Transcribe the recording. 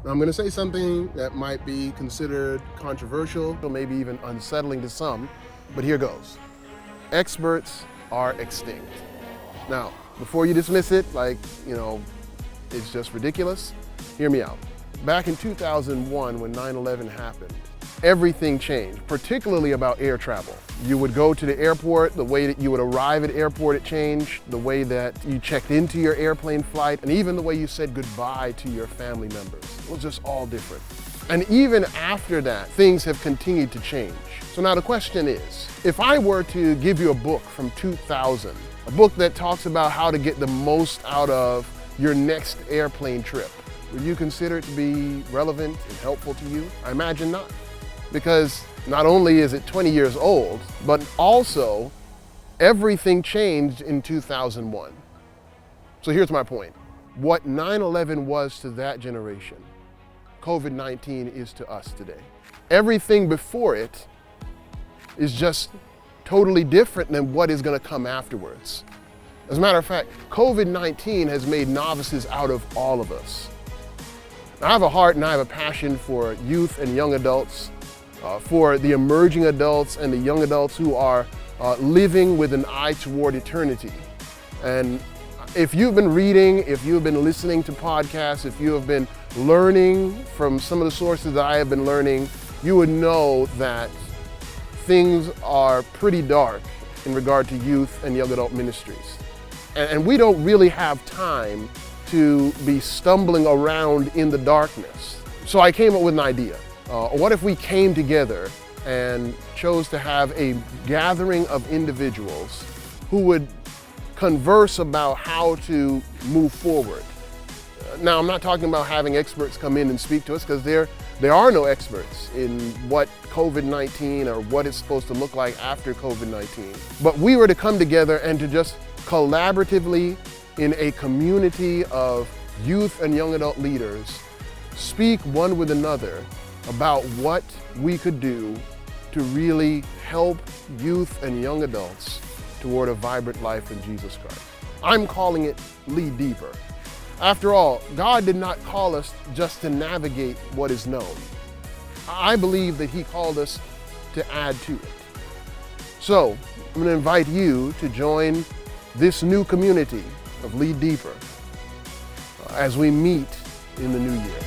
I'm going to say something that might be considered controversial or maybe even unsettling to some, but here goes. Experts are extinct. Now, before you dismiss it like, it's just ridiculous, hear me out. Back in 2001, when 9/11 happened, everything changed, particularly about air travel. You would go to the airport, the way that you would arrive at airport, it changed, the way that you checked into your airplane flight, and even the way you said goodbye to your family members. It was just all different. And even after that, things have continued to change. So now the question is, if I were to give you a book from 2000, a book that talks about how to get the most out of your next airplane trip, would you consider it to be relevant and helpful to you? I imagine not. Because not only is it 20 years old, but also everything changed in 2001. So here's my point. What 9/11 was to that generation, COVID-19 is to us today. Everything before it is just totally different than what is going to come afterwards. As a matter of fact, COVID-19 has made novices out of all of us. I have a heart and I have a passion for youth and young adults, for the emerging adults and the young adults who are living with an eye toward eternity. And if you've been reading, if you've been listening to podcasts, if you have been learning from some of the sources that I have been learning, you would know that things are pretty dark in regard to youth and young adult ministries. And we don't really have time to be stumbling around in the darkness. So I came up with an idea. What if we came together and chose to have a gathering of individuals who would converse about how to move forward? Now, I'm not talking about having experts come in and speak to us, because there are no experts in what COVID-19 or what it's supposed to look like after COVID-19. But we were to come together and to just collaboratively, in a community of youth and young adult leaders, speak one with another about what we could do to really help youth and young adults toward a vibrant life in Jesus Christ. I'm calling it Lead Deeper. After all, God did not call us just to navigate what is known. I believe that He called us to add to it. So, I'm going to invite you to join this new community of Lead Deeper as we meet in the new year.